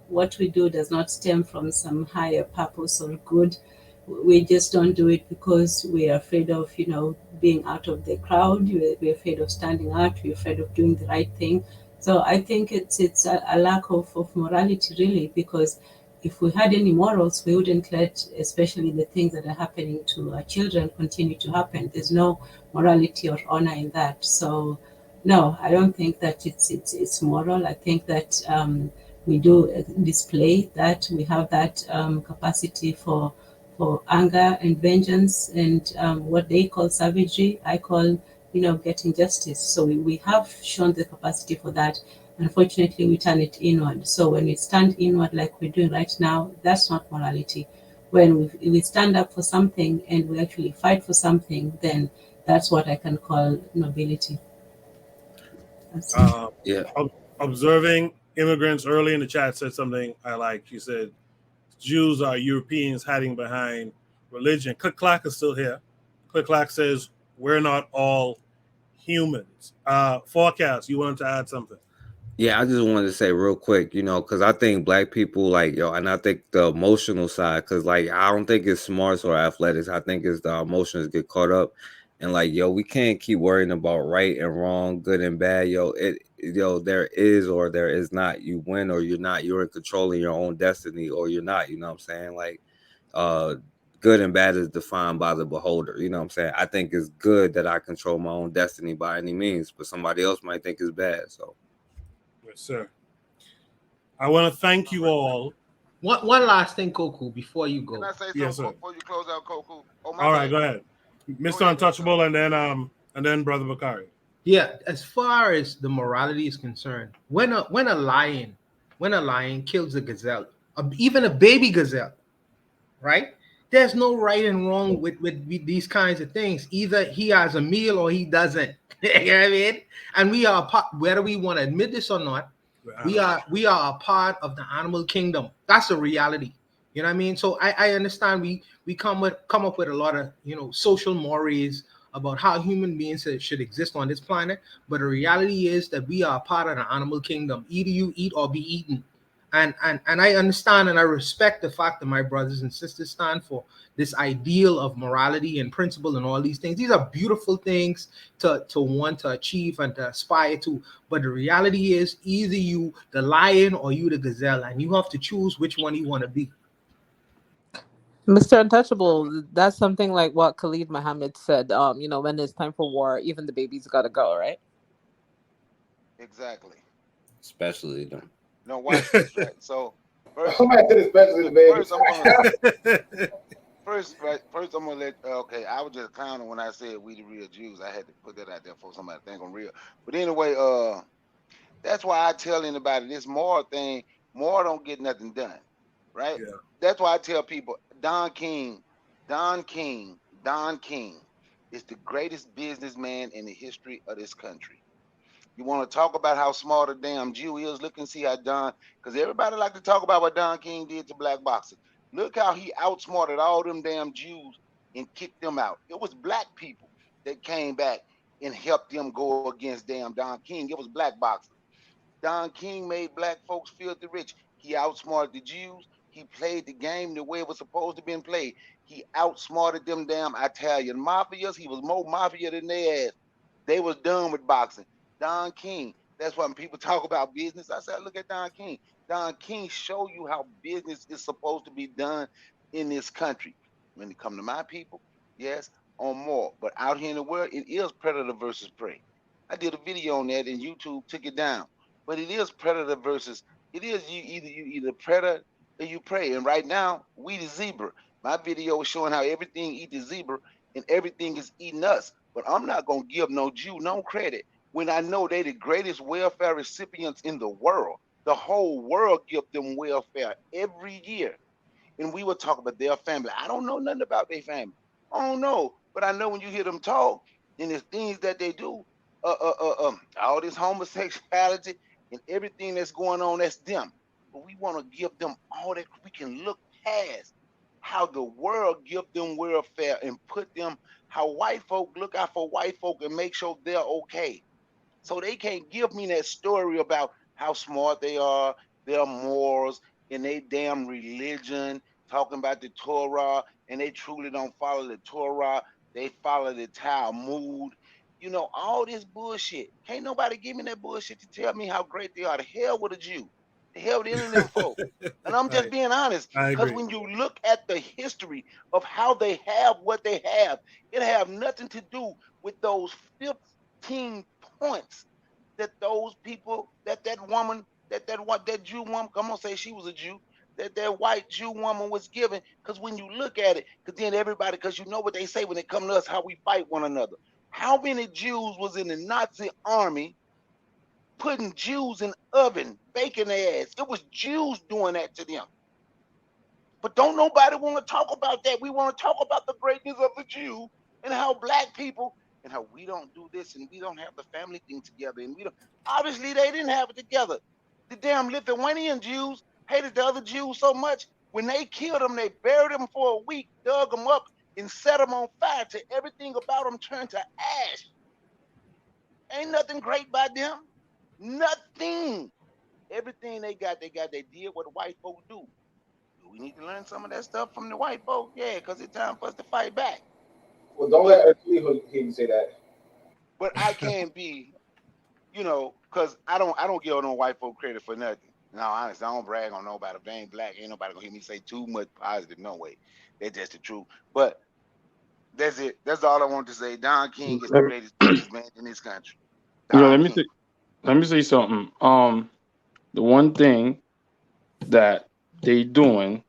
What we do does not stem from some higher purpose or good. We just don't do it because we are afraid of, being out of the crowd. We're afraid of standing out. We're afraid of doing the right thing. So I think it's a lack of morality, really, because if we had any morals, we wouldn't let, especially the things that are happening to our children, continue to happen. There's no morality or honor in that. So, no, I don't think that it's moral. I think that we do display that we have that capacity for anger and vengeance and what they call savagery. I call getting justice. So we have shown the capacity for that. Unfortunately, we turn it inward. So when we stand inward like we're doing right now, that's not morality. When we stand up for something and we actually fight for something, then that's what I can call nobility. That's it. Yeah. Observing immigrants early in the chat said something I like. She said, Jews are Europeans hiding behind religion. Click Clack is still here. Click Clack says, we're not all humans. Forecast, you wanted to add something? Yeah, I just wanted to say real quick, because I think black people, like, and I think the emotional side, because, like, I don't think it's smarts or athletics. I think it's the emotions get caught up. And, like, we can't keep worrying about right and wrong, good and bad. There is or there is not. You win or you're not. You're in control of your own destiny or you're not. You know what I'm saying? Like, good and bad is defined by the beholder. You know what I'm saying? I think it's good that I control my own destiny by any means, but somebody else might think it's bad. So. Yes, sir. I want to thank you all. One last thing, Koku, before you Can go. I say something Yes, sir. before you close out, Koku? Oh, my All right, bad. go ahead. Go Mr. ahead, Untouchable and then Brother Bakari. Yeah, as far as the morality is concerned, when a lion kills a gazelle, even a baby gazelle, right? There's no right and wrong with these kinds of things. Either he has a meal or he doesn't. You know what I mean? And we are whether we want to admit this or not, we are a part of the animal kingdom. That's a reality. You know what I mean? So I understand we come up with a lot of social mores about how human beings should exist on this planet, but the reality is that we are a part of the animal kingdom. Either you eat or be eaten. And I understand and I respect the fact that my brothers and sisters stand for this ideal of morality and principle and all these things. These are beautiful things to want to achieve and to aspire to. But the reality is either you the lion or you the gazelle, and you have to choose which one you want to be. Mr. Untouchable, that's something like what Khalid Muhammad said. When it's time for war, even the babies gotta go, right? Exactly. Especially them. No, watch this, right? So first, Somebody said especially the baby. first I'm gonna first I'm gonna let. Okay, I was just clowning when I said we the real Jews. I had to put that out there for somebody to think I'm real. But anyway, that's why I tell anybody this moral thing. Moral don't get nothing done, right? Yeah. That's why I tell people Don King, Don King is the greatest businessman in the history of this country. You want to talk about how smart a damn Jew is? Look and see how Don, because everybody like to talk about what Don King did to black boxers. Look how he outsmarted all them damn Jews and kicked them out. It was black people that came back and helped them go against damn Don King. It was black boxers. Don King made black folks filthy rich. He outsmarted the Jews. He played the game the way it was supposed to be played. He outsmarted them damn Italian mafias. He was more mafia than they ass. They was done with boxing. Don King. That's why when people talk about business, I said, look at Don King. Don King show you how business is supposed to be done in this country. When it come to my people, yes, on more. But out here in the world, it is predator versus prey. I did a video on that and YouTube took it down. but it is predator versus. It is you either predator or you prey. And right now, we the zebra. My video is showing how everything eat the zebra and everything is eating us. But I'm not gonna give no Jew no credit when I know they the greatest welfare recipients in the world. The whole world give them welfare every year. And we would talk about their family. I don't know nothing about their family. I don't know. But I know when you hear them talk and the things that they do, all this homosexuality and everything that's going on, that's them. But we want to give them all that we can look past how the world give them welfare and put them how white folk look out for white folk and make sure they're okay. So they can't give me that story about how smart they are, their morals, and they damn religion, talking about the Torah, and they truly don't follow the Torah. They follow the Talmud. You know, all this bullshit. Can't nobody give me that bullshit to tell me how great they are. The hell with a Jew. The hell with any of them folk. And I'm just Right. being honest. I Because agree. when you look at the history of how they have what they have, it have nothing to do with those 15 points that those people, that woman, that Jew woman, I'm gonna say she was a Jew, that white Jew woman was given. Because when you look at it, because then everybody, because you know what they say when it come to us, how we fight one another. How many Jews was in the Nazi army putting Jews in oven, baking their ass? It was Jews doing that to them. But don't nobody want to talk about that. We want to talk about the greatness of the Jew and how black people and how we don't do this and we don't have the family thing together. And we don't, obviously they didn't have it together. The damn Lithuanian Jews hated the other Jews so much. When they killed them, they buried them for a week, dug them up, and set them on fire till everything about them turned to ash. Ain't nothing great about them. Nothing. Everything they did what the white folks do. We need to learn some of that stuff from the white folk, yeah, because it's time for us to fight back. Well, don't But let Achille hear you say that. I can't be, you know, because I don't give no white folk credit for nothing. No, honestly, I don't brag on nobody. If they ain't black, ain't nobody gonna hear me say too much positive. No way. That's just the truth. But that's it. That's all I want to say. Don King is the greatest greatest man in this country. Yo, Don King. let me say something. The one thing that they doing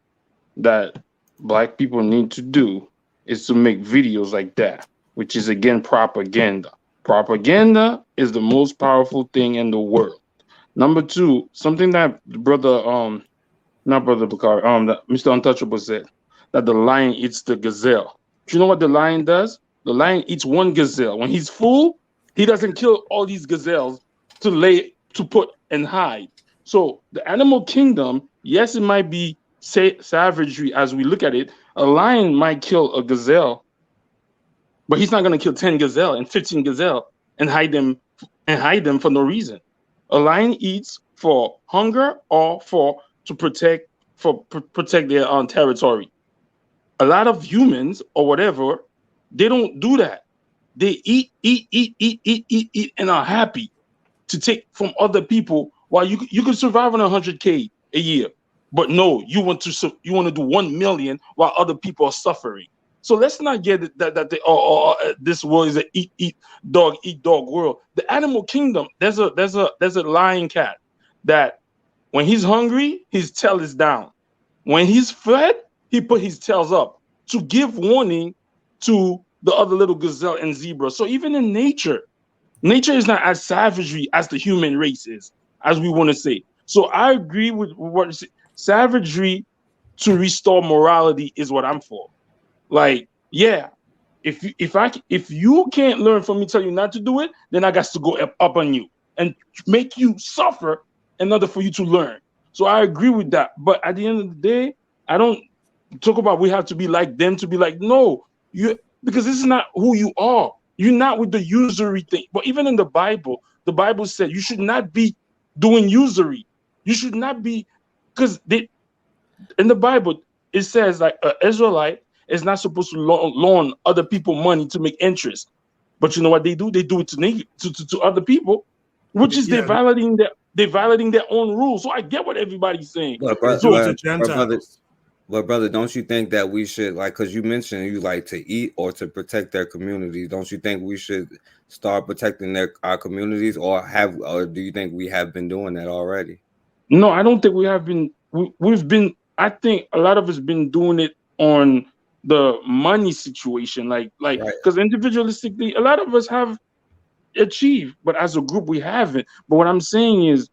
that black people need to do is to make videos like that, which is again propaganda. Propaganda is the most powerful thing in the world. Number two, something that brother not brother Bakari, that Mr. Untouchable said, that the lion eats the gazelle. Do you know what the lion does? The lion eats one gazelle. When he's full, he doesn't kill all these gazelles to put and hide. So the animal kingdom, yes, it might be savagery as we look at it. A lion might kill a gazelle, but he's not going to kill 10 gazelle and 15 gazelle and hide them for no reason. A lion eats for hunger or to protect their territory. A lot of humans or whatever, they don't do that. They eat, and are happy to take from other people while you can survive on 100K a year. But no, you want to do 1 million while other people are suffering. So let's not get it that this world is a eat dog world. The animal kingdom, there's a lion cat that when he's hungry, his tail is down. When he's fed, he put his tails up to give warning to the other little gazelle and zebra. So even in nature is not as savagery as the human race is, as we want to say. So I agree with what you say. Savagery to restore morality is what I'm for. Like, yeah, if you can't learn from me, tell you not to do it, then I got to go up on you and make you suffer in order for you to learn. So I agree with that. But at the end of the day, I don't talk about we have to be like them to be like, no, because this is not who you are. You're not with the usury thing. But even in the Bible said you should not be doing usury. You should not be, because in the Bible, it says like an Israelite is not supposed to loan other people money to make interest. But you know what they do? They do it to other people, which is they're violating their own rules. So I get what everybody's saying. But They do it to brother, Gentiles. But brother, don't you think that we should, like, because you mentioned you like to eat or to protect their communities? Don't you think we should start protecting our communities, or do you think we have been doing that already? No, I don't think we have been. We've been. I think a lot of us been doing it on the money situation, like Right. because individualistically, a lot of us have achieved, but as a group, we haven't. But what I'm saying is,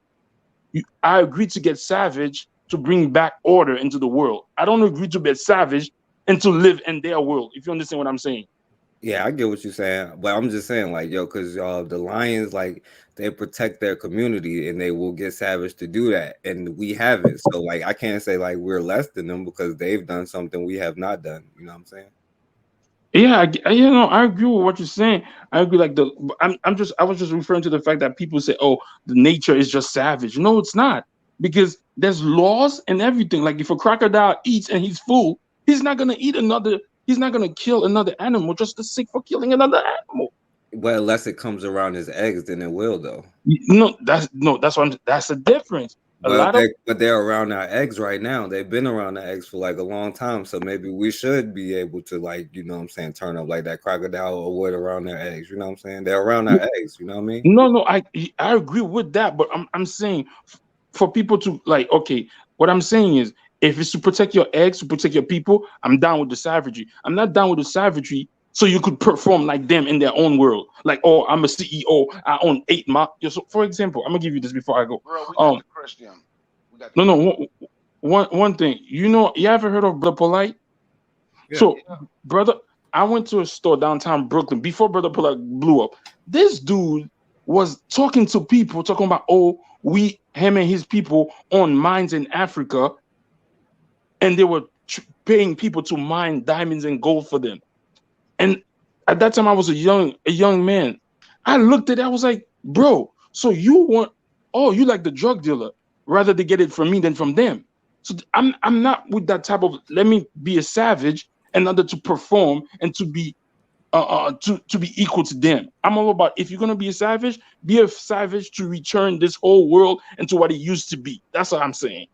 I agree to get savage to bring back order into the world. I don't agree to be savage and to live in their world. If you understand what I'm saying. Yeah, I get what you're saying, but I'm just saying, like, yo, because the lions, like, they protect their community and they will get savage to do that, and we haven't. So, like, I can't say like we're less than them because they've done something we have not done. You know what I'm saying? Yeah, I agree with what you're saying. I agree. Like I was just referring to the fact that people say, "Oh, the nature is just savage." No, it's not, because there's laws and everything. Like if a crocodile eats and he's full, he's not gonna eat another. He's not gonna kill another animal just to seek for killing another animal. But unless it comes around his eggs, then it will, though. That's what that's the difference. A lot of But they're around our eggs right now. They've been around our eggs for like a long time. So maybe we should be able to, like, you know what I'm saying, turn up like that crocodile or wood around their eggs. You know what I'm saying? They're around our eggs. You know what I mean? no, I agree with that, but I'm saying for people to like, okay, what I'm saying is if it's to protect your eggs, to protect your people, I'm down with the savagery. I'm not down with the savagery so you could perform like them in their own world. Like, oh, I'm a CEO, I own 8 miles. So for example, I'm gonna give you this before I go. Bro, we got to crush them. We got to No, one thing. You ever heard of Brother Polite? Yeah. So, brother, I went to a store downtown Brooklyn before Brother Polite blew up. This dude was talking to people, talking about, oh, him and his people own mines in Africa, and they were paying people to mine diamonds and gold for them. And at that time, I was a young man. I looked at it, I was like, bro, so you like the drug dealer rather to get it from me than from them. So I'm not with that type of, let me be a savage in order to perform and to be to be equal to them. I'm all about, if you're gonna be a savage to return this whole world into what it used to be. That's what I'm saying.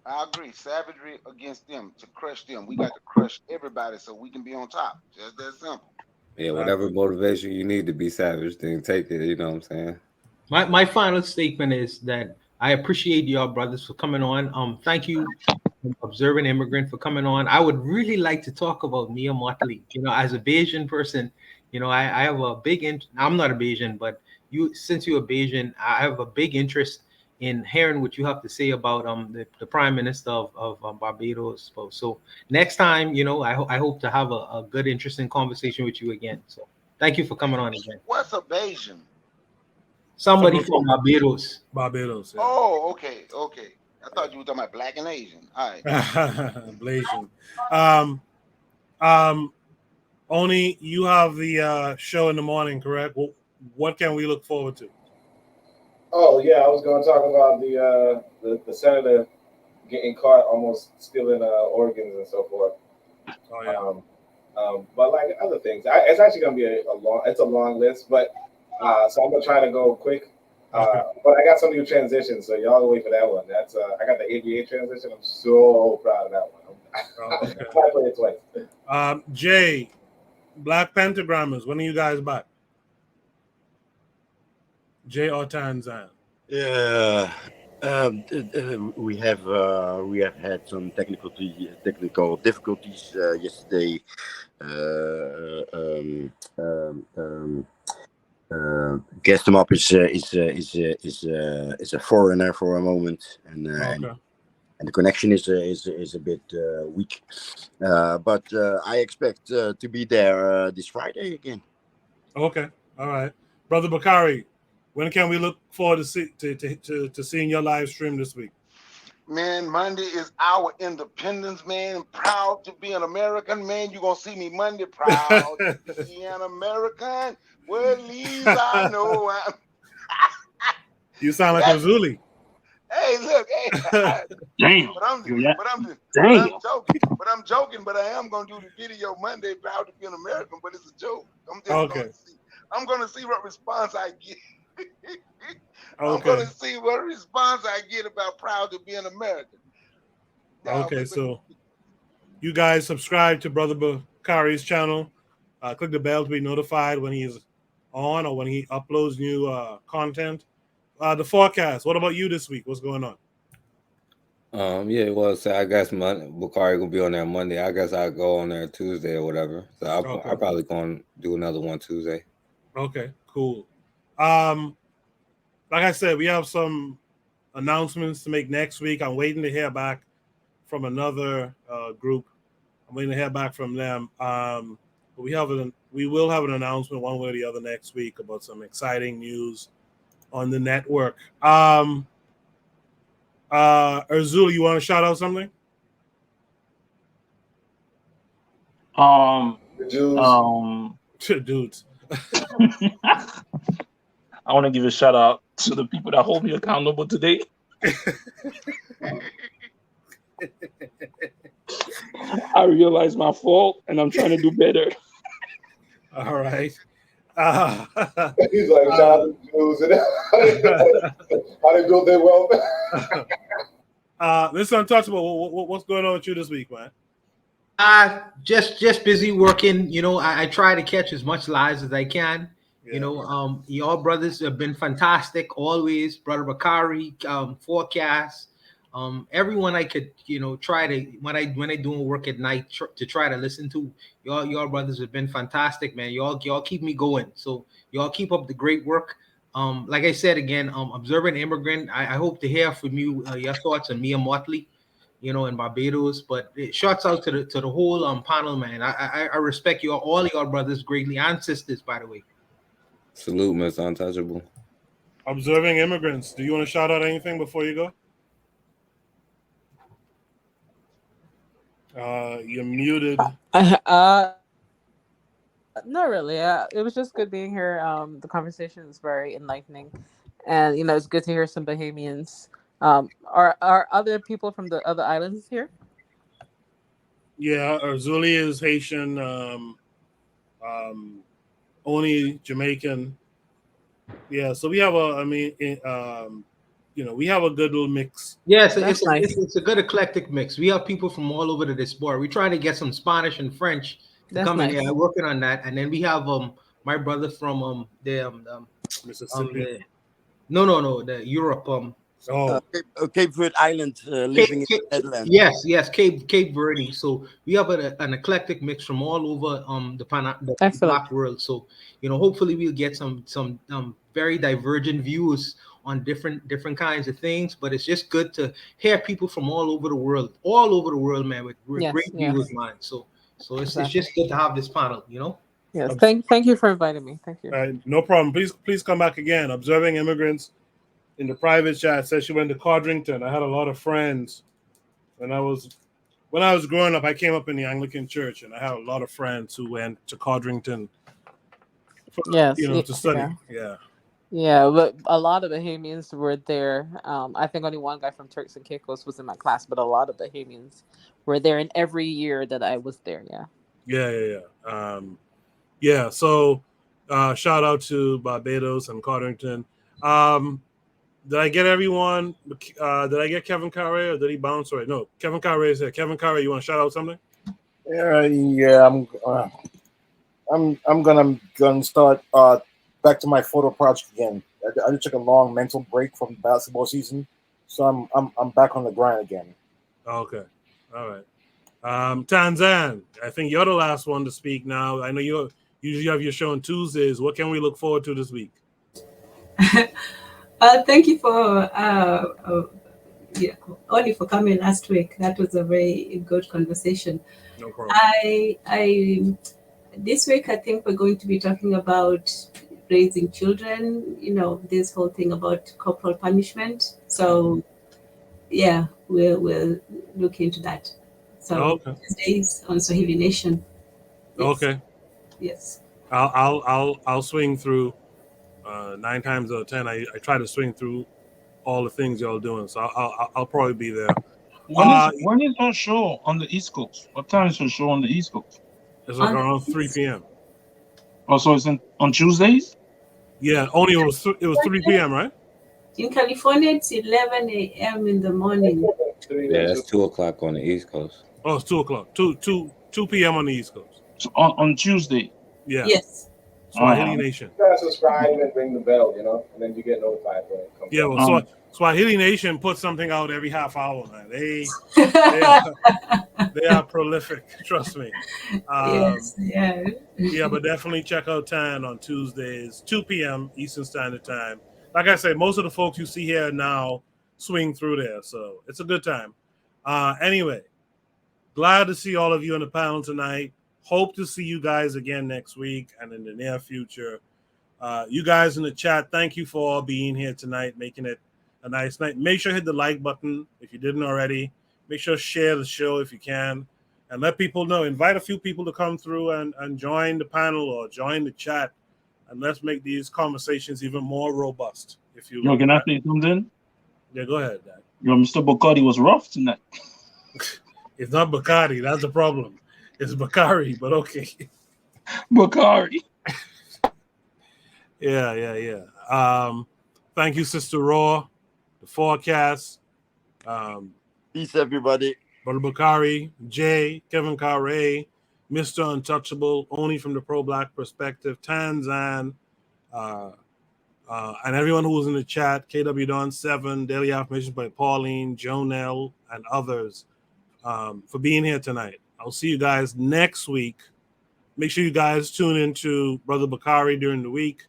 I agree. Savagery against them, to crush them. We got to crush everybody so we can be on top. Just that simple. Yeah, whatever motivation you need to be savage, then take it. You know what I'm saying? My final statement is that I appreciate y'all brothers for coming on. Thank you, Observant Immigrant, for coming on. I would really like to talk about Mia Motley. You know, as a Bayesian person, you know, I have a big I'm not a Bayesian, but since you're a Bayesian, I have a big interest in hearing what you have to say about the Prime Minister of Barbados. So next time, you know, I hope to have a good, interesting conversation with you again. So thank you for coming on again. What's a Bayesian? Somebody from Barbados. Barbados. Yeah. Oh, okay. I thought you were talking about black and Asian. All right. Blasian. Oni, you have the show in the morning, correct? Well, what can we look forward to? Oh yeah, I was going to talk about the senator getting caught almost stealing organs and so forth. Oh yeah. But like other things, it's actually going to be a long list, but so I'm gonna try to go quick. But I got some new transitions, so y'all wait for that one. That's I got the ABA transition. I'm so proud of that one. I play it twice. Jay, Black Pentagrammers, when are you guys back? Jay or Tanzan? Yeah, we have had some technical difficulties yesterday. Gestemap is a foreigner for a moment, and the connection is a bit weak. But I expect to be there this Friday again. Okay, all right, Brother Bakari. When can we look forward to seeing your live stream this week? Man, Monday is our independence, man. Proud to be an American, man. You're going to see me Monday, proud to be an American. Well, at least I know I'm... You sound like a Zuli. Hey, look, hey. Damn. But I'm joking, but I am going to do the video Monday, proud to be an American, but it's a joke. I'm going to see what response I get. I'm going to see what response I get about proud to be an American. Okay, so you guys subscribe to Brother Bakari's channel. Click the bell to be notified when he's on or when he uploads new content. The forecast. What about you this week? What's going on? Yeah, well, so I guess Bakari gonna be on there Monday. I guess I'll go on there Tuesday or whatever. So I'll probably gonna do another one Tuesday. Okay, cool. Like I said, we have some announcements to make next week. I'm waiting to hear back from another group. I'm waiting to hear back from them. But we will have an announcement one way or the other next week about some exciting news on the network. Urzul, you want to shout out something? Dudes. I want to give a shout out to the people that hold me accountable today. I realize my fault and I'm trying to do better. All right. He's like, shout out to Jews and how they build their wealth. Mr. Untouchable, what's going on with you this week, man? Just busy working. You know, I try to catch as much lives as I can. Yeah. You know, y'all brothers have been fantastic always. Brother Bakari, Forecast, everyone I could, you know, try to when I doing work at night to try to listen to. Y'all brothers have been fantastic, man. Y'all keep me going. So y'all keep up the great work. Like I said again, observant immigrant. I hope to hear from you your thoughts on Mia Motley, you know, in Barbados. But it shouts out to the whole panel, man. I respect you all y'all brothers greatly, and sisters, by the way. Salute, Mr. Untouchable. Observing immigrants. Do you want to shout out anything before you go? You're muted. Not really. It was just good being here. The conversation is very enlightening, and you know, it's good to hear some Bahamians. Are other people from the other islands here? Yeah, Urzuli is Haitian. Oni Jamaican. Yeah, so we have we have a good little mix. Yes, it's a good eclectic mix. We have people from all over the diaspora. We're trying to get some Spanish and French to come in here. I'm working on that, and then we have my brother from Mississippi. The Europe. Cape Verde Island, living in the Netherlands. Yes, Cape Verde. So we have an eclectic mix from all over the Black world. So you know, hopefully we'll get some very divergent views on different kinds of things. But it's just good to hear people from all over the world, man, with great views, man. So it's just good to have this panel, you know. Yes, thank you for inviting me. Thank you. No problem. Please come back again. Observing immigrants. In the private chat said she went to Codrington. I had a lot of friends when I was growing up. I came up in the Anglican church, and I had a lot of friends who went to Codrington to study. Yeah, but a lot of Bahamians were there. I think only one guy from Turks and Caicos was in my class, but a lot of Bahamians were there in every year that I was there. Yeah. So shout out to Barbados and Codrington. Did I get everyone? Did I get Kevin Carey or did he bounce? Right? No, Kevin Carey is here. Kevin Carey, you want to shout out something? Yeah. I'm gonna start back to my photo project again. I just took a long mental break from basketball season, so I'm back on the grind again. Okay, all right. Tanzan, I think you're the last one to speak now. I know you usually have your show on Tuesdays. What can we look forward to this week? Thank you for Oli for coming last week. That was a very good conversation. No problem. This week I think we're going to be talking about raising children. You know, this whole thing about corporal punishment. So yeah, we'll look into that. So Tuesdays on Swahili Nation. Yes. Okay. Yes. I'll swing through. 9 times out of 10, I try to swing through all the things y'all doing, so I'll probably be there. When is our show on the East Coast? What time is our show on the East Coast? It's like around 3 p.m. Oh, so it's on Tuesdays? Yeah, only it was 3 p.m. right? In California, it's 11 a.m. in the morning. Yeah, that's 2 o'clock on the East Coast. Oh, it's 2 o'clock. 2 p.m. on the East Coast. So on Tuesday. Yeah. Yes. Swahili Nation. You gotta subscribe and ring the bell, you know, and then you get notified when it comes Yeah, out. well, Swahili Nation puts something out every half hour, man. They are prolific, trust me. Yes, yeah. Yeah, but definitely check out Tan on Tuesdays, 2 p.m. Eastern Standard Time. Like I said, most of the folks you see here now swing through there, so it's a good time. Anyway, glad to see all of you on the panel tonight. Hope to see you guys again next week and in the near future. You guys in the chat, thank you for all being here tonight, making it a nice night. Make sure to hit the like button if you didn't already. Make sure to share the show if you can. And let people know. Invite a few people to come through and join the panel or join the chat. And let's make these conversations even more robust. If you can I say something? Yeah, go ahead, Dad. Mr. Bacardi was rough tonight. It's not Bacardi. That's the problem. It's Bakari, but okay. Bakari. Yeah. Thank you, Sister Raw, the forecast. Peace, everybody. Brother Bakari, Jay, Kevin Carre, Mr. Untouchable, only from the pro-black perspective, Tanzan, and everyone who was in the chat, KW Don 7, Daily Affirmations by Pauline, Jonelle, and others, for being here tonight. I'll see you guys next week. Make sure you guys tune into Brother Bakari during the week.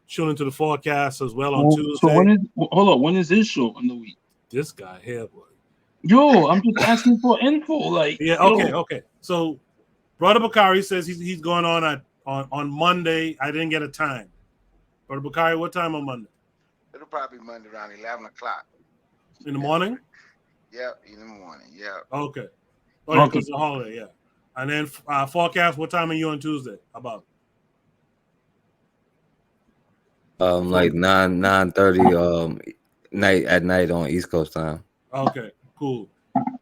Tune into the forecast as well on Tuesday. So when is his show in the week? This guy here, boy. Yo, I'm just asking for info. Like, okay. So Brother Bakari says he's going on Monday. I didn't get a time. Brother Bakari, what time on Monday? It'll probably be Monday around 11 o'clock. In the morning? Yep, in the morning. Yep. Okay. Because it's a holiday, yeah. And then forecast, what time are you on Tuesday? About? Like 9:30 night on East Coast time. Okay, cool.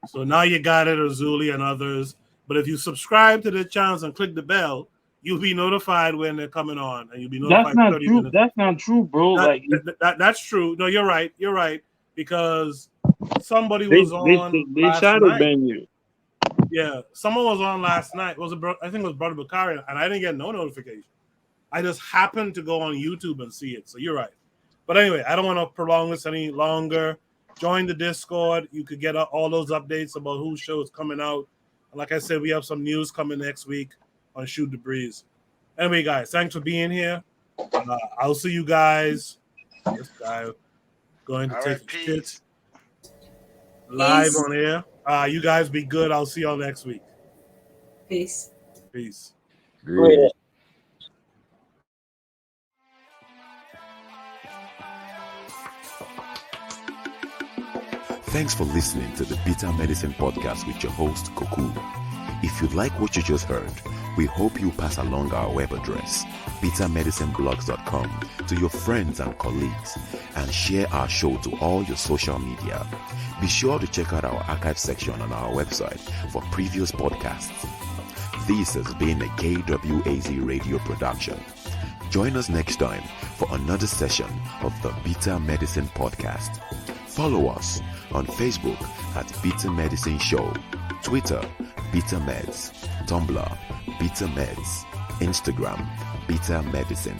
So now you got it, Azuli and others. But if you subscribe to the channels and click the bell, you'll be notified when they're coming on, and you'll be notified. That's not true, bro. That's true. No, you're right. You're right, because somebody was on. They shadow ban you. Yeah, someone was on last night. I think it was Brother Bakari, and I didn't get no notification. I just happened to go on YouTube and see it. So you're right. But anyway, I don't want to prolong this any longer. Join the Discord. You could get all those updates about whose show is coming out. And like I said, we have some news coming next week on Shoot the Breeze. Anyway, guys, thanks for being here. I'll see you guys. This guy going to take a shit live on air. You guys be good. I'll see y'all next week. Peace. Peace. Great. Thanks for listening to the Bitter Medicine Podcast with your host, Koku. If you like what you just heard, we hope you pass along our web address, bittermedicineblogs.com, to your friends and colleagues, and share our show to all your social media. Be sure to check out our archive section on our website for previous podcasts. This has been a KWAZ radio production. Join us next time for another session of the Bitter Medicine Podcast. Follow us on Facebook at Bitter Medicine Show, Twitter, Bitter Meds, Tumblr, Bitter Meds, Instagram, Bitter Medicine.